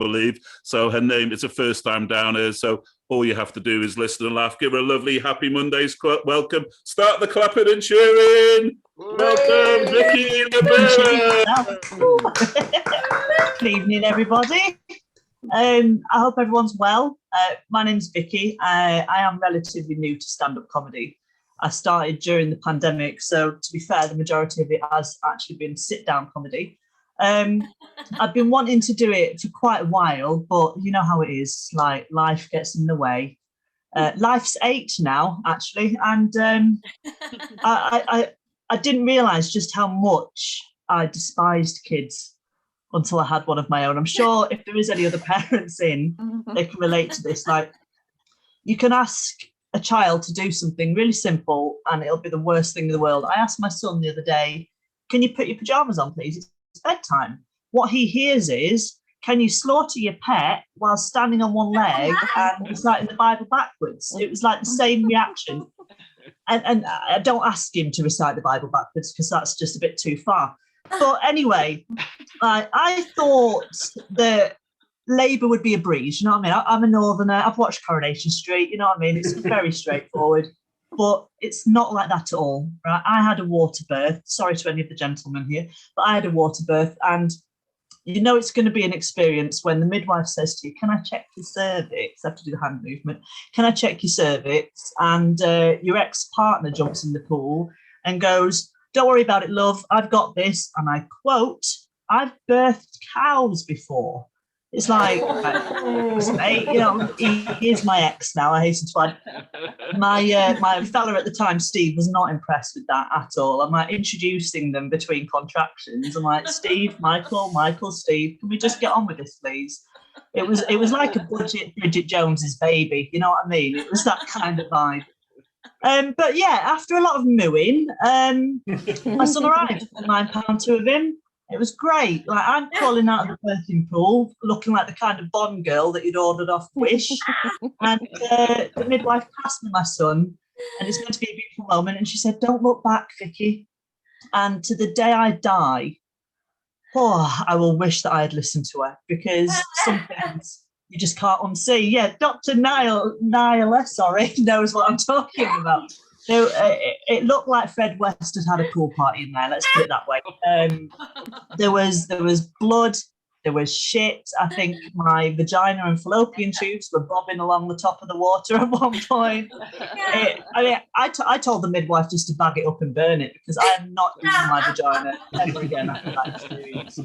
believe. So her name, it's her first time down here. So all you have to do is listen and laugh. Give her a lovely Happy Mondays welcome. Start the clapping and cheering. Welcome, Vicky Good evening, everybody. I hope everyone's well. My name's Vicky. I am relatively new to stand-up comedy. I started during the pandemic, so to be fair, the majority of it has actually been sit-down comedy. I've been wanting to do it for quite a while, but you know how it is, like life gets in the way. Life's 8 now, actually, and I didn't realise just how much I despised kids until I had one of my own. I'm sure if there is any other parents in, they can relate to this. Like, you can ask a child to do something really simple and it'll be the worst thing in the world. I asked my son the other day, can you put your pajamas on, please? It's bedtime. What he hears is, can you slaughter your pet while standing on one leg and reciting the Bible backwards? It was like the same reaction. And I don't ask him to recite the Bible backwards because that's just a bit too far. But anyway, I thought that Labour would be a breeze, you know what I mean? I'm a northerner, I've watched Coronation Street, you know what I mean? It's very straightforward, but it's not like that at all, right? I had a water birth, sorry to any of the gentlemen here, but I had a water birth, and you know it's going to be an experience when the midwife says to you, can I check your cervix? I have to do the hand movement. Can I check your cervix? And your ex-partner jumps in the pool and goes, don't worry about it, love, I've got this. And I quote, I've birthed cows before. It's like, mate, you know, he is my ex now, I hasten to add. My fella at the time, Steve, was not impressed with that at all. I'm like introducing them between contractions. I'm like, Steve, Michael, Steve, can we just get on with this, please? It was like a budget Bridget Jones's baby, you know what I mean? It was that kind of vibe. But yeah, after a lot of mooing, my son arrived, £9 of him. It was great. Like, I'm crawling out of the birthing pool, looking like the kind of Bond girl that you'd ordered off Wish. And the midwife passed me my son, and it's going to be a beautiful moment. And she said, don't look back, Vicky. And to the day I die, I will wish that I had listened to her, because some things you just can't unsee. Yeah, Dr. Niall, knows what I'm talking about. So it looked like Fred West had a pool party in there, let's put it that way. There was blood, there was shit. I think my vagina and fallopian tubes were bobbing along the top of the water at one point. I told the midwife just to bag it up and burn it, because I am not using my vagina ever again after that experience.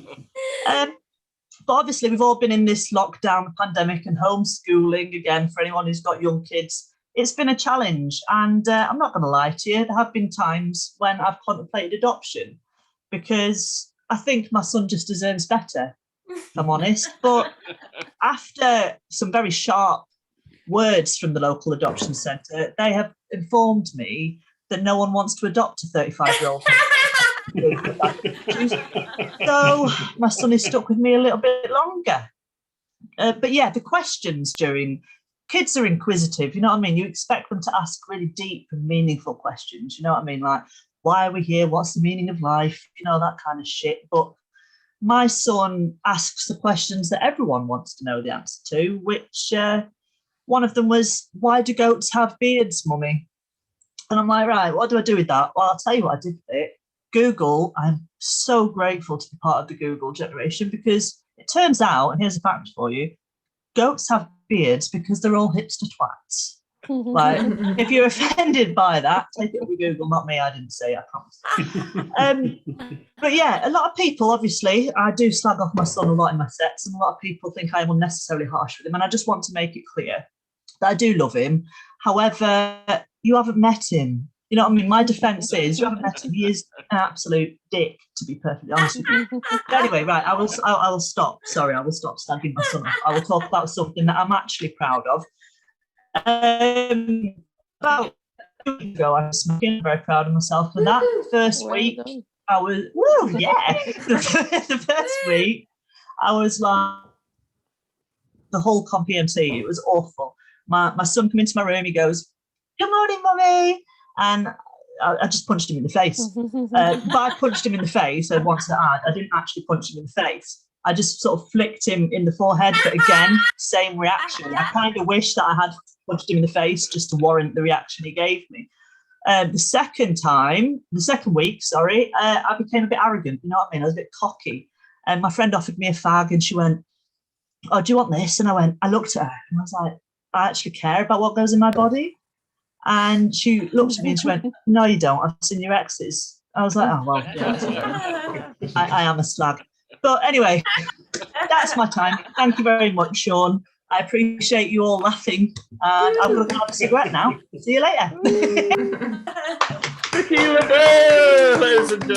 But obviously we've all been in this lockdown pandemic and homeschooling again. For anyone who's got young kids, it's been a challenge, and I'm not going to lie to you, there have been times when I've contemplated adoption, because I think my son just deserves better, if I'm honest. But after some very sharp words from the local adoption centre, they have informed me that no one wants to adopt a 35-year-old. So my son is stuck with me a little bit longer. But yeah, the questions during... Kids are inquisitive, you know what I mean? You expect them to ask really deep and meaningful questions, you know what I mean? Like, why are we here? What's the meaning of life? You know, that kind of shit. But my son asks the questions that everyone wants to know the answer to, which one of them was, why do goats have beards, mummy? And I'm like, right, what do I do with that? Well, I'll tell you what I did with it. Google, I'm so grateful to be part of the Google generation, because it turns out, and here's a fact for you, goats have beards because they're all hipster twats. Like, if you're offended by that, take it up with Google, not me. I didn't say, I promise. But yeah, a lot of people, obviously, I do slag off my son a lot in my sets, and a lot of people think I am unnecessarily harsh with him, and I just want to make it clear that I do love him. However, you haven't met him. You know what I mean? My defence is, you haven't met him. He is an absolute dick, to be perfectly honest with you. But anyway, right, I will stop. Sorry, I will stop slagging my son off. I will talk about something that I'm actually proud of. About a week ago, I was smoking, very proud of myself for that. The first week, I was, the first week, I was like, the whole CompEMT, it was awful. My son came into my room, he goes, good morning, mummy. And I just punched him in the face. But I punched him in the face, I want to add, I didn't actually punch him in the face. I just sort of flicked him in the forehead, but again, same reaction. I kind of wish that I had punched him in the face just to warrant the reaction he gave me. The second week, I became a bit arrogant. You know what I mean? I was a bit cocky. And my friend offered me a fag and she went, "Oh, do you want this?" And I looked at her and I was like, "I actually care about what goes in my body." And she looked at me and she went, "No, you don't. I've seen your exes." I was like, "Oh, well, yeah, I am a slag." But anyway, that's my time. Thank you very much, Sean. I appreciate you all laughing. And I'm going to have a cigarette now. See you later. Vicky LaBelle, ladies and gentlemen.